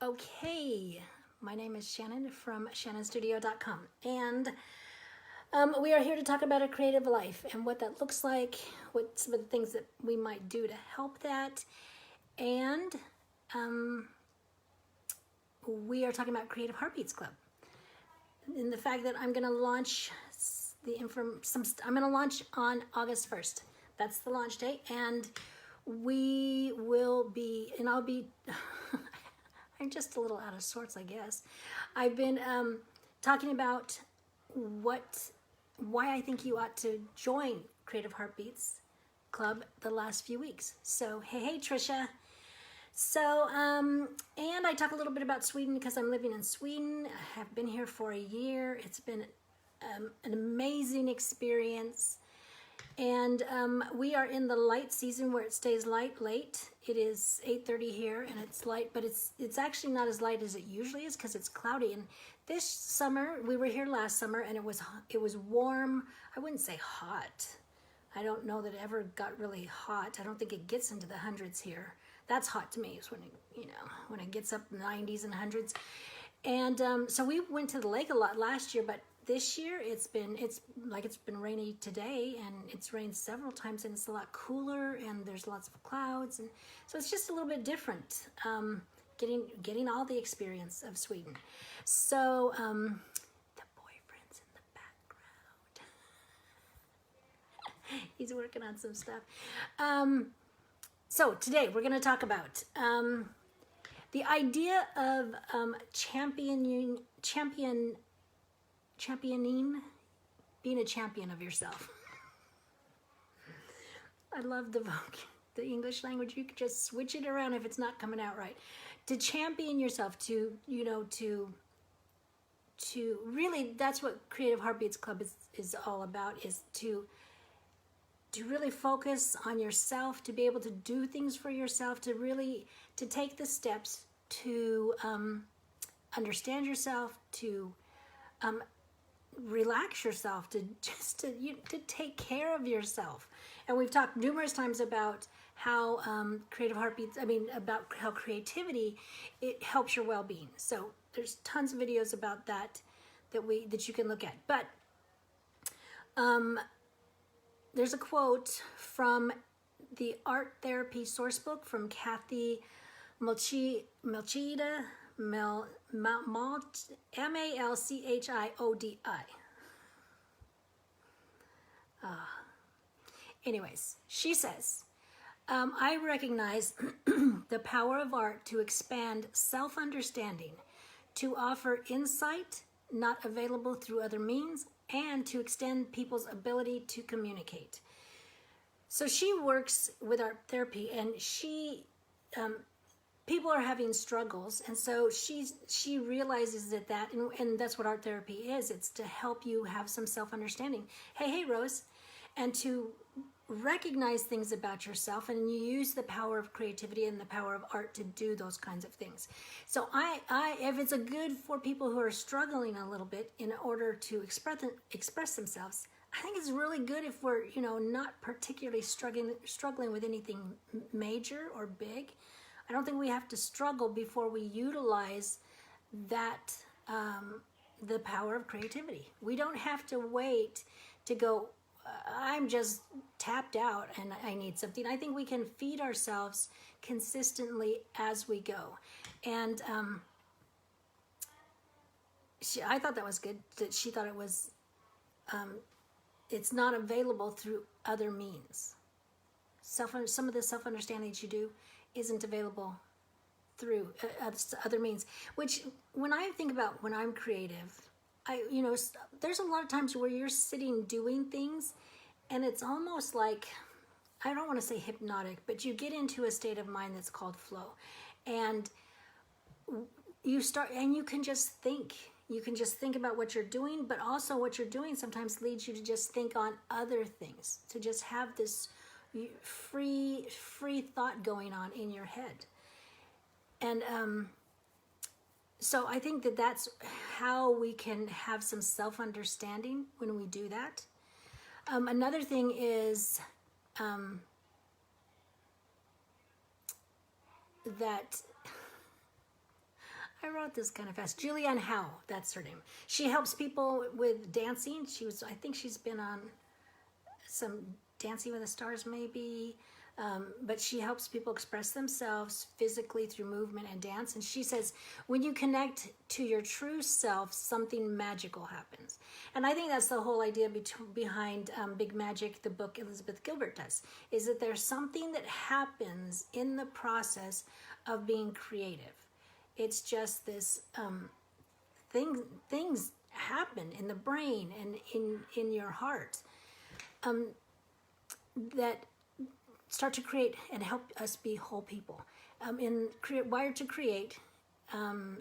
Okay, my name is Shannon from shannonstudio.com, and we are here to talk about a creative life and what that looks like, what some of the things that we might do to help that, and we are talking about Creative Heartbeats Club, and the fact that I'm going to launch I'm going to launch on August 1st. That's the launch date, and we will be, and I'll be. I'm just a little out of sorts, I guess. I've been talking about why I think you ought to join Creative Heartbeats Club the last few weeks. So, hey, Trisha. So, and I talk a little bit about Sweden because I'm living in Sweden. I have been here for a year. It's been an amazing experience. And we are in the light season where it stays light late. It is 8:30 here and it's light, but it's actually not as light as it usually is because it's cloudy. And this summer, we were here last summer and it was warm. I wouldn't say hot. I don't know that it ever got really hot. I don't think it gets into the hundreds here. That's hot to me, is when when it gets up in the 90s and hundreds. And so we went to the lake a lot last year, but this year it's been rainy today, and it's rained several times, and it's a lot cooler, and there's lots of clouds, and so it's just a little bit different. Getting all the experience of Sweden. So the boyfriend's in the background. He's working on some stuff. So today we're going to talk about the idea of championing, being a champion of yourself. I love the English language. You could just switch it around if it's not coming out right. To champion yourself, to really, that's what Creative Heartbeats Club is all about, is to really focus on yourself, to be able to do things for yourself, to take the steps to understand yourself, to relax yourself, to take care of yourself. And we've talked numerous times about how about how creativity, it helps your well-being. So there's tons of videos about that you can look at. But there's a quote from the Art Therapy Sourcebook from Cathy, Malchiodi, Malchiodi. Anyways, she says, I recognize the power of art to expand self-understanding, to offer insight not available through other means, and to extend people's ability to communicate. So she works with art therapy, and people are having struggles, and so she realizes that and that's what art therapy is. It's to help you have some self-understanding. Hey, Rose, and to recognize things about yourself, and you use the power of creativity and the power of art to do those kinds of things. So if it's good for people who are struggling a little bit in order to express themselves, I think it's really good if we're not particularly struggling with anything major or big. I don't think we have to struggle before we utilize that the power of creativity. We don't have to wait to go, I'm just tapped out and I need something. I think we can feed ourselves consistently as we go. And I thought that was good, that she thought it was, it's not available through other means. Some of the self-understanding that you do isn't available through other means, which when I think about when I'm creative, there's a lot of times where you're sitting doing things and it's almost like, I don't want to say hypnotic, but you get into a state of mind that's called flow, and you can just think. You can just think about what you're doing, but also what you're doing sometimes leads you to just think on other things, to just have this free thought going on in your head. And so I think that's how we can have some self-understanding when we do that. Another thing is that I wrote this kind of fast. Julianne Howe, that's her name. She helps people with dancing. I think she's been on some Dancing with the Stars maybe, but she helps people express themselves physically through movement and dance. And she says, when you connect to your true self, something magical happens. And I think that's the whole idea behind Big Magic, the book Elizabeth Gilbert does, is that there's something that happens in the process of being creative. It's just this things happen in the brain and in your heart that start to create and help us be whole people. In Wired to Create,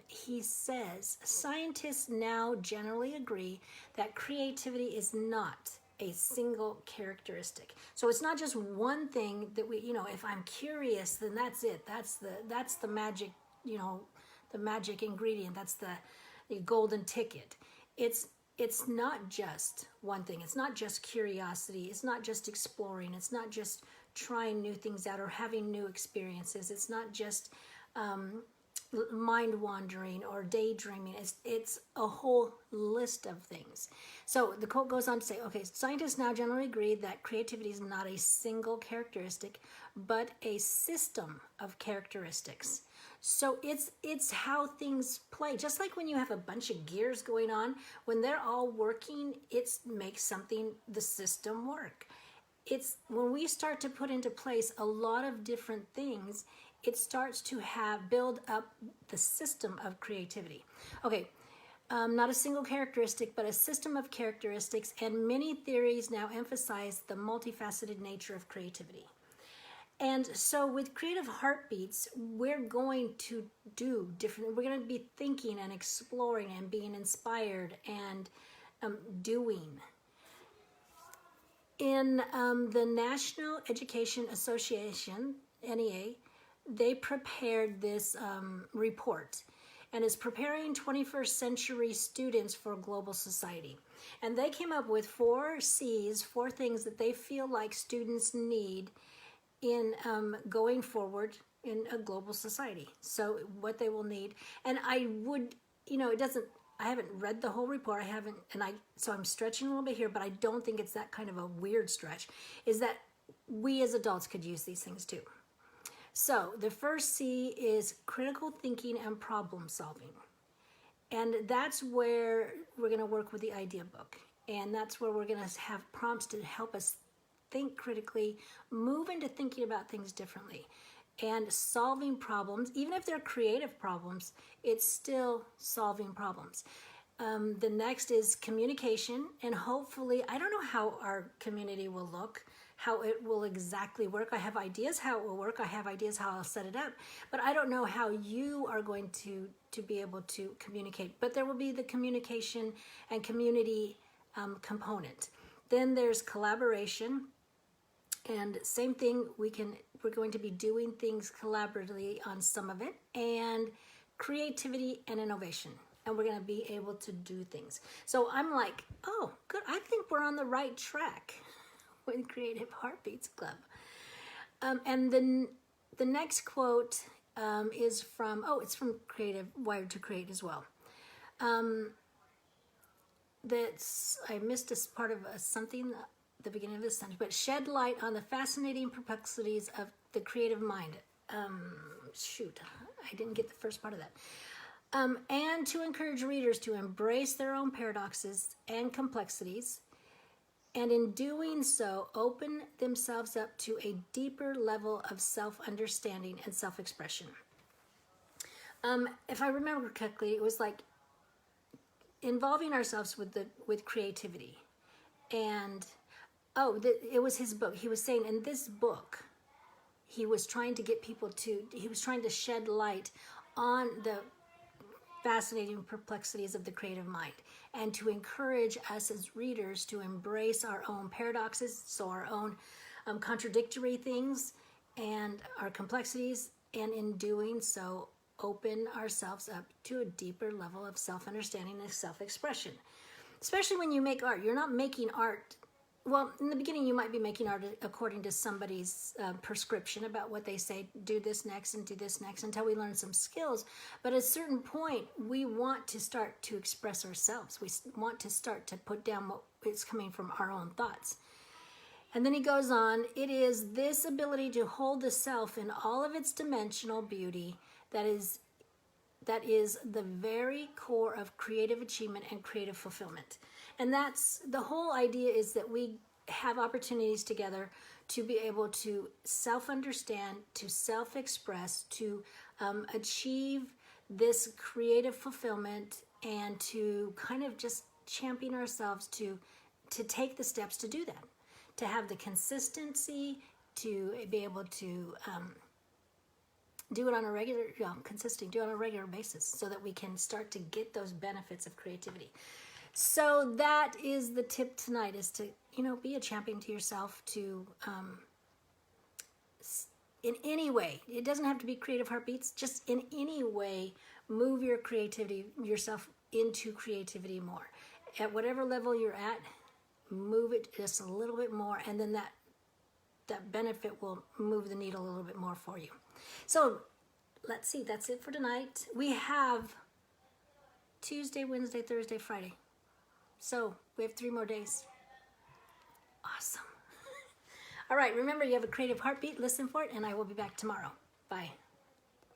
he says, scientists now generally agree that creativity is not a single characteristic. So it's not just one thing that if I'm curious, then that's it. That's the magic, the magic ingredient. That's the golden ticket. It's not just one thing. It's not just curiosity. It's not just exploring. It's not just trying new things out or having new experiences. It's not just mind wandering or daydreaming. It's a whole list of things. So the quote goes on to say, okay, scientists now generally agree that creativity is not a single characteristic, but a system of characteristics. So it's how things play. Just like when you have a bunch of gears going on, when they're all working, it makes the system work. It's when we start to put into place a lot of different things, it starts to build up the system of creativity. Okay, not a single characteristic, but a system of characteristics, and many theories now emphasize the multifaceted nature of creativity. And so with Creative Heartbeats, we're going to do different, we're going to be thinking and exploring and being inspired and doing. In the National Education Association, NEA, they prepared this report, and is preparing 21st century students for global society. And they came up with 4 C's, 4 things that they feel like students need in going forward in a global society. So what they will need, and I would, I haven't read the whole report. So I'm stretching a little bit here, but I don't think it's that kind of a weird stretch, is that we as adults could use these things too. So the first C is critical thinking and problem solving. And that's where we're going to work with the idea book. And that's where we're going to have prompts to help us think critically, move into thinking about things differently, and solving problems. Even if they're creative problems, it's still solving problems. The next is communication, and hopefully, I don't know how our community will look, how it will exactly work. I have ideas how it will work. I have ideas how I'll set it up, but I don't know how you are going to be able to communicate. But there will be the communication and community component. Then there's collaboration. And same thing, we're going to be doing things collaboratively on some of it, and creativity and innovation. And we're going to be able to do things. So I'm like, oh, good. I think we're on the right track with Creative Heartbeats Club. And then the next quote is it's from Wired to Create as well. I missed a part of something the beginning of this sentence, but shed light on the fascinating perplexities of the creative mind. I didn't get the first part of that. And to encourage readers to embrace their own paradoxes and complexities, and in doing so, open themselves up to a deeper level of self-understanding and self-expression. If I remember correctly, it was like involving ourselves with creativity. And it was his book. He was saying in this book, he was trying to get people he was trying to shed light on the fascinating perplexities of the creative mind, and to encourage us as readers to embrace our own paradoxes, so our own contradictory things and our complexities, and in doing so, open ourselves up to a deeper level of self-understanding and self-expression. Especially when you make art. You're not making art well, in the beginning, you might be making art according to somebody's prescription about what they say, do this next and do this next, until we learn some skills. But at a certain point, we want to start to express ourselves. We want to start to put down what is coming from our own thoughts. And then he goes on, it is this ability to hold the self in all of its dimensional beauty that is the very core of creative achievement and creative fulfillment. And that's the whole idea, is that we have opportunities together to be able to self-understand, to self-express, to achieve this creative fulfillment, and to kind of just champion ourselves to take the steps to do that, to have the consistency, to be able to do it on a regular, do it on a regular basis, so that we can start to get those benefits of creativity. So that is the tip tonight, is to, be a champion to yourself, to, in any way, it doesn't have to be Creative Heartbeats, just in any way, move your creativity, yourself into creativity more. At whatever level you're at, move it just a little bit more, and then that benefit will move the needle a little bit more for you. So let's see, that's it for tonight. We have Tuesday, Wednesday, Thursday, Friday. So we have 3 more days. Awesome. All right, remember, you have a creative heartbeat. Listen for it, and I will be back tomorrow. Bye.